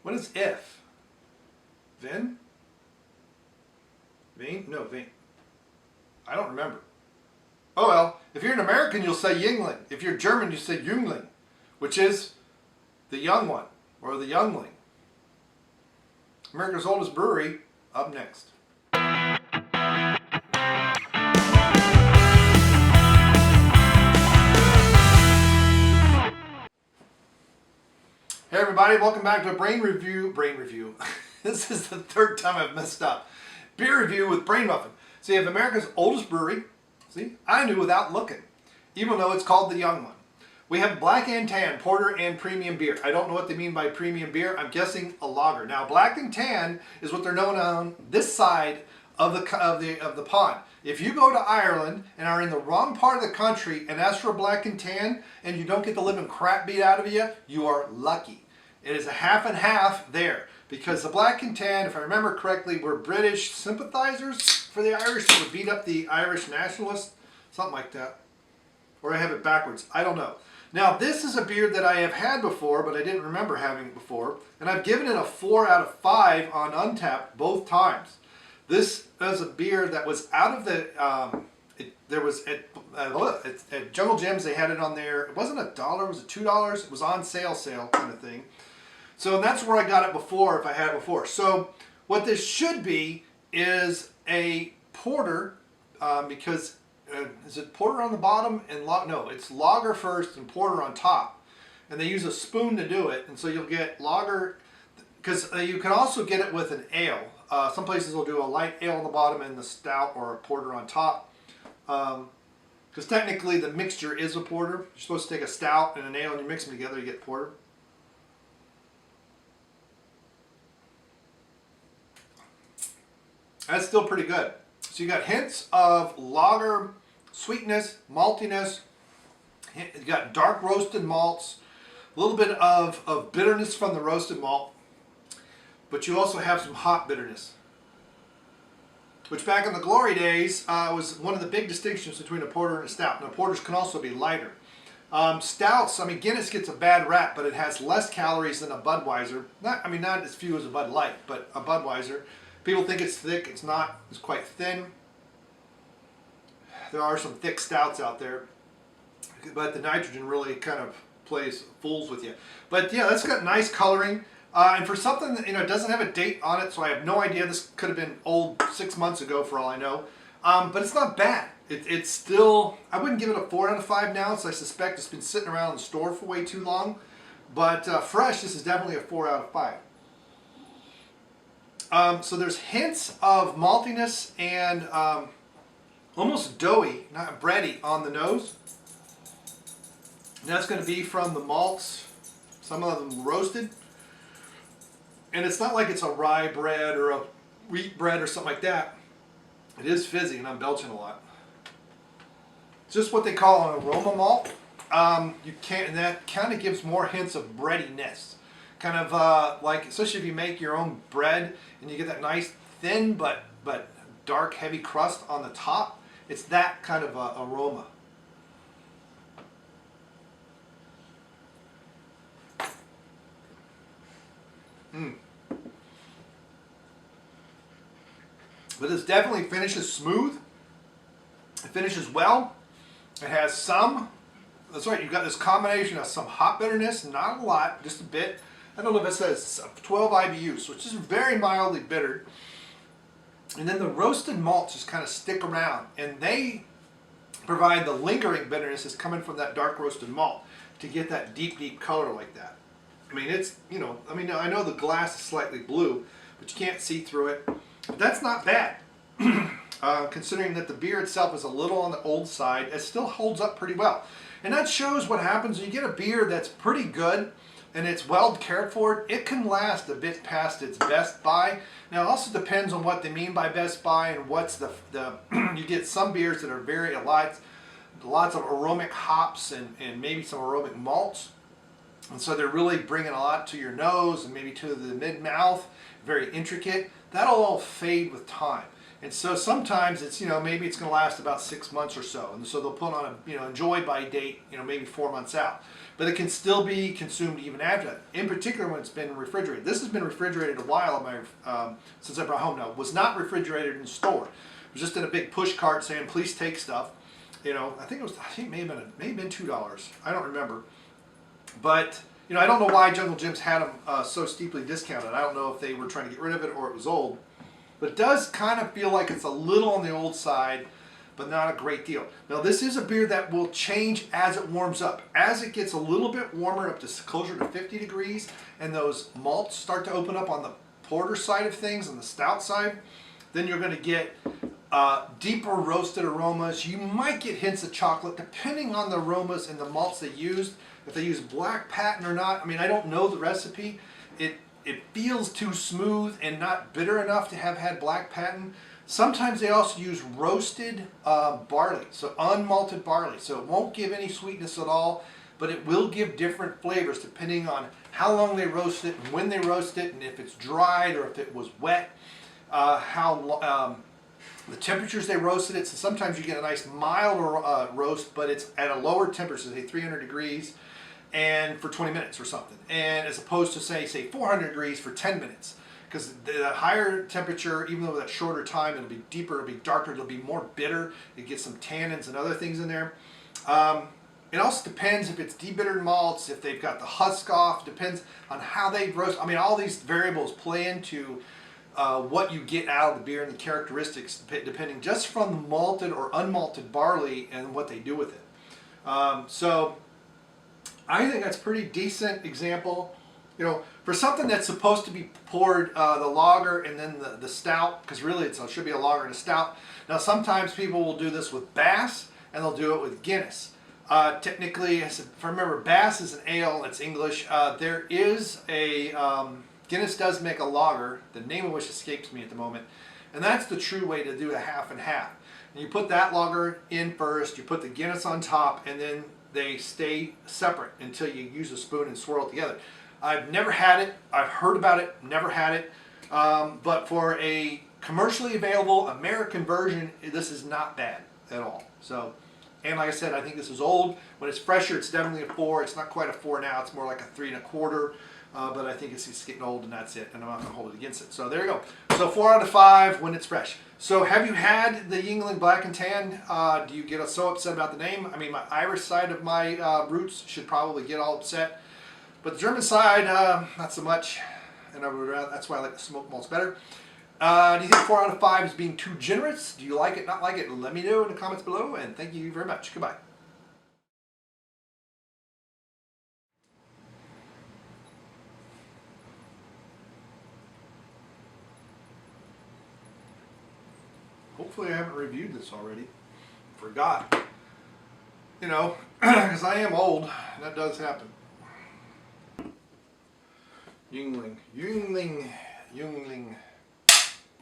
What is if? Vin? Vane? No, Vane. I don't remember. Oh well, if you're an American, you'll say Yuengling. If you're German, you say Yuengling, which is the young one, or the youngling. America's oldest brewery, up next. Hey everybody, welcome back to a Brain Review. This is the third time I've messed up. Beer review with Brain Muffin. So you have America's oldest brewery. See, I knew without looking, even though it's called the young one. We have black and tan, porter and premium beer. I don't know what they mean by premium beer. I'm guessing a lager. Now, black and tan is what they're known on this side of the pond. If you go to Ireland and are in the wrong part of the country and ask for a black and tan and you don't get the living crap beat out of you, you are lucky. It is a half and half there because the black and tan, if I remember correctly, were British sympathizers for the Irish that would beat up the Irish nationalists, something like that. Or I have it backwards. I don't know. Now, this is a beer that I have had before, but I didn't remember having it before, and I've given it a 4 out of 5 on Untappd both times. This is a beer that was out of the, there was at Jungle Gyms, they had it on there. It wasn't $1, it was $2. It was on sale kind of thing. So that's where I got it before, if I had it before. So what this should be is a porter, because is it porter on the bottom and no, it's lager first and porter on top. And they use a spoon to do it, and so you'll get lager, because you can also get it with an ale. Some places will do a light ale on the bottom and the stout or a porter on top. Because technically the mixture is a porter. You're supposed to take a stout and an ale and you mix them together, you get porter. That's still pretty good. So you got hints of lager, sweetness, maltiness. You got dark roasted malts, a little bit of bitterness from the roasted malt. But you also have some hop bitterness, which back in the glory days was one of the big distinctions between a porter and a stout. Now, porters can also be lighter. Stouts, I mean, Guinness gets a bad rap, but it has less calories than a Budweiser. Not as few as a Bud Light, but a Budweiser. People think it's thick. It's not. It's quite thin. There are some thick stouts out there, but the nitrogen really kind of plays fools with you. But yeah, that's got nice coloring. And for something that, it doesn't have a date on it, so I have no idea. This could have been old 6 months ago for all I know. But it's not bad. It's still, I wouldn't give it a 4 out of 5 now, so I suspect it's been sitting around in the store for way too long. But fresh, this is definitely a 4 out of 5. So there's hints of maltiness and almost doughy, not bready, on the nose. And that's going to be from the malts, some of them roasted. And it's not like it's a rye bread or a wheat bread or something like that. It is fizzy, and I'm belching a lot. It's just what they call an aroma malt. And that kind of gives more hints of breadiness. Kind of like, especially if you make your own bread and you get that nice thin but dark heavy crust on the top. It's that kind of aroma. But this definitely finishes smooth. It finishes well. It has some, that's right, you've got this combination of some hop bitterness, not a lot, just a bit. I don't know if it says 12 IBUs, which is very mildly bitter. And then the roasted malts just kind of stick around, and they provide the lingering bitterness that's coming from that dark roasted malt to get that deep, deep color like that. I mean, it's, I know the glass is slightly blue, but you can't see through it. But that's not bad. Considering that the beer itself is a little on the old side, it still holds up pretty well. And that shows what happens when you get a beer that's pretty good and it's well cared for. It can last a bit past its best by. Now, it also depends on what they mean by best by and what's the you get some beers that are very lots of aromatic hops and maybe some aromatic malts. And so they're really bringing a lot to your nose and maybe to the mid-mouth, very intricate. That'll all fade with time. And so sometimes it's, maybe it's going to last about 6 months or so. And so they'll put on a, enjoy by date, maybe 4 months out. but it can still be consumed even after that. In particular, when it's been refrigerated. This has been refrigerated a while at my, since I brought home now. It was not refrigerated in the store. It was just in a big push cart saying, please take stuff. You know, I think it may have been $2. I don't remember. But, you know, I don't know why Jungle Jim's had them so steeply discounted. I don't know if they were trying to get rid of it or it was old. But it does kind of feel like it's a little on the old side, but not a great deal. Now, this is a beer that will change as it warms up. As it gets a little bit warmer, up to closer to 50 degrees, and those malts start to open up on the porter side of things, on the stout side, then you're going to get deeper roasted aromas. You might get hints of chocolate, depending on the aromas and the malts they used. If they use black patent or not, I mean, I don't know the recipe. It feels too smooth and not bitter enough to have had black patent. Sometimes they also use roasted barley, so unmalted barley. So it won't give any sweetness at all, but it will give different flavors depending on how long they roast it and when they roast it, and if it's dried or if it was wet, the temperatures they roasted it. So sometimes you get a nice mild roast, but it's at a lower temperature, say 300 degrees, and for 20 minutes or something. And as opposed to say 400 degrees for 10 minutes. Because the higher temperature, even though that shorter time, it'll be deeper, it'll be darker, it'll be more bitter. You get some tannins and other things in there. It also depends if it's debittered malts, if they've got the husk off, depends on how they roast. I mean, all these variables play into what you get out of the beer and the characteristics, depending just from the malted or unmalted barley and what they do with it. So I think that's a pretty decent example. You know, for something that's supposed to be poured, the lager and then the stout, because really it should be a lager and a stout. Now sometimes people will do this with Bass and they'll do it with Guinness. Technically, if I remember, Bass is an ale, it's English. There is a, Guinness does make a lager, the name of which escapes me at the moment, and that's the true way to do a half and half. And you put that lager in first, you put the Guinness on top, and then they stay separate until you use a spoon and swirl it together. I've never had it, I've heard about it, never had it, but for a commercially available American version, this is not bad at all. So, and like I said, I think this is old. When it's fresher, it's definitely a 4. It's not quite a 4 now, it's more like a 3 1/4. But I think it's getting old and that's it, and I'm not going to hold it against it. So there you go. So 4 out of 5 when it's fresh. So have you had the Yuengling Black and Tan? Do you get so upset about the name? I mean, my Irish side of my roots should probably get all upset. But the German side, not so much. And that's why I like the smoked malts better. Do you think 4 out of 5 is being too generous? Do you like it, not like it? Let me know in the comments below, and thank you very much. Goodbye. Hopefully I haven't reviewed this already. Forgot. You know, because I am old, and that does happen. Yuengling.